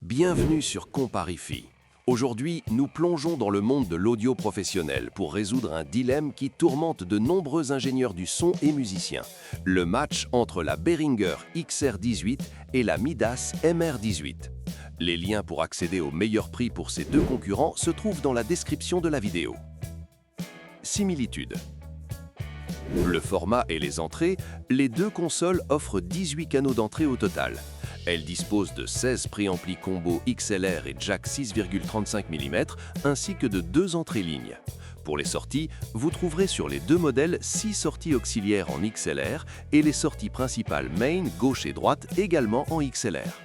Bienvenue sur Comparify. Aujourd'hui, nous plongeons dans le monde de l'audio professionnel pour résoudre un dilemme qui tourmente de nombreux ingénieurs du son et musiciens. Le match entre la Behringer XR18 et la Midas MR18. Les liens pour accéder au meilleur prix pour ces deux concurrents se trouvent dans la description de la vidéo. Similitudes. Le format et les entrées, les deux consoles offrent 18 canaux d'entrée au total. Elles disposent de 16 préamplis combo XLR et jack 6,35 mm, ainsi que de 2 entrées lignes. Pour les sorties, vous trouverez sur les deux modèles 6 sorties auxiliaires en XLR et les sorties principales main, gauche et droite également en XLR.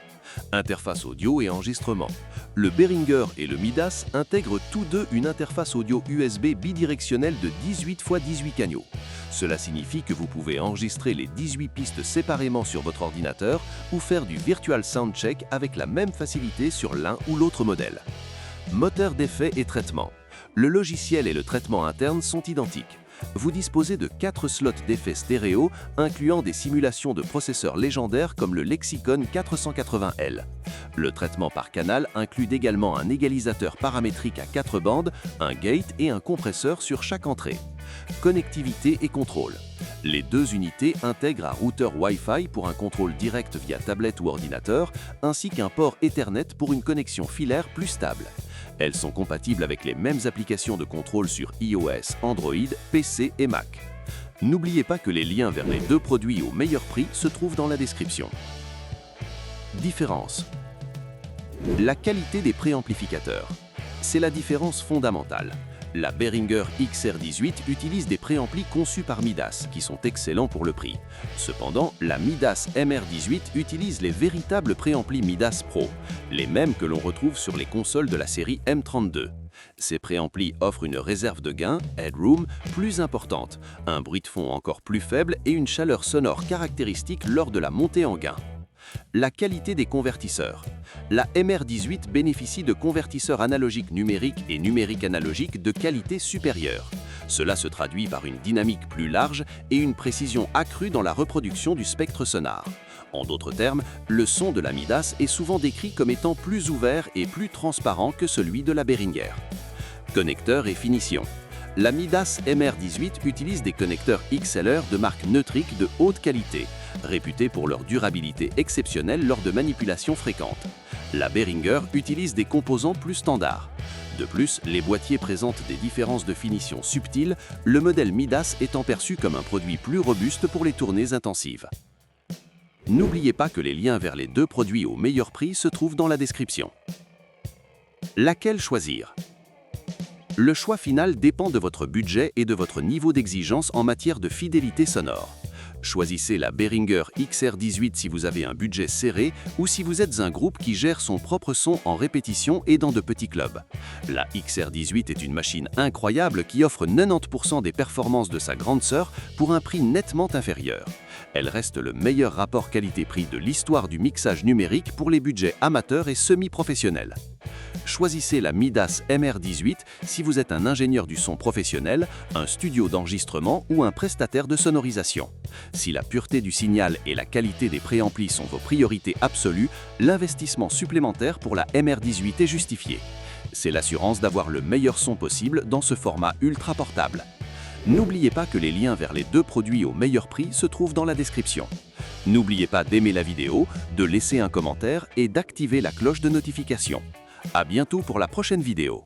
Interface audio et enregistrement. Le Behringer et le Midas intègrent tous deux une interface audio USB bidirectionnelle de 18 x 18 canaux. Cela signifie que vous pouvez enregistrer les 18 pistes séparément sur votre ordinateur ou faire du Virtual Soundcheck avec la même facilité sur l'un ou l'autre modèle. Moteur d'effet et traitement. Le logiciel et le traitement interne sont identiques. Vous disposez de 4 slots d'effets stéréo, incluant des simulations de processeurs légendaires comme le Lexicon 480L. Le traitement par canal inclut également un égalisateur paramétrique à 4 bandes, un gate et un compresseur sur chaque entrée. Connectivité et contrôle. Les deux unités intègrent un routeur Wi-Fi pour un contrôle direct via tablette ou ordinateur, ainsi qu'un port Ethernet pour une connexion filaire plus stable. Elles sont compatibles avec les mêmes applications de contrôle sur iOS, Android, PC et Mac. N'oubliez pas que les liens vers les deux produits au meilleur prix se trouvent dans la description. Différence. La qualité des préamplificateurs. C'est la différence fondamentale. La Behringer XR18 utilise des préamplis conçus par Midas, qui sont excellents pour le prix. Cependant, la Midas MR18 utilise les véritables préamplis Midas Pro, les mêmes que l'on retrouve sur les consoles de la série M32. Ces préamplis offrent une réserve de gain, headroom, plus importante, un bruit de fond encore plus faible et une chaleur sonore caractéristique lors de la montée en gain. La qualité des convertisseurs. La MR18 bénéficie de convertisseurs analogiques numériques et numériques analogiques de qualité supérieure. Cela se traduit par une dynamique plus large et une précision accrue dans la reproduction du spectre sonore. En d'autres termes, le son de la Midas est souvent décrit comme étant plus ouvert et plus transparent que celui de la Behringer. Connecteurs et finition. La Midas MR18 utilise des connecteurs XLR de marque Neutric de haute qualité, réputés pour leur durabilité exceptionnelle lors de manipulations fréquentes. La Behringer utilise des composants plus standards. De plus, les boîtiers présentent des différences de finition subtiles, le modèle Midas étant perçu comme un produit plus robuste pour les tournées intensives. N'oubliez pas que les liens vers les deux produits au meilleur prix se trouvent dans la description. Laquelle choisir ? Le choix final dépend de votre budget et de votre niveau d'exigence en matière de fidélité sonore. Choisissez la Behringer XR18 si vous avez un budget serré ou si vous êtes un groupe qui gère son propre son en répétition et dans de petits clubs. La XR18 est une machine incroyable qui offre 90% des performances de sa grande sœur pour un prix nettement inférieur. Elle reste le meilleur rapport qualité-prix de l'histoire du mixage numérique pour les budgets amateurs et semi-professionnels. Choisissez la Midas MR18 si vous êtes un ingénieur du son professionnel, un studio d'enregistrement ou un prestataire de sonorisation. Si la pureté du signal et la qualité des préamplis sont vos priorités absolues, l'investissement supplémentaire pour la MR18 est justifié. C'est l'assurance d'avoir le meilleur son possible dans ce format ultra portable. N'oubliez pas que les liens vers les deux produits au meilleur prix se trouvent dans la description. N'oubliez pas d'aimer la vidéo, de laisser un commentaire et d'activer la cloche de notification. À bientôt pour la prochaine vidéo.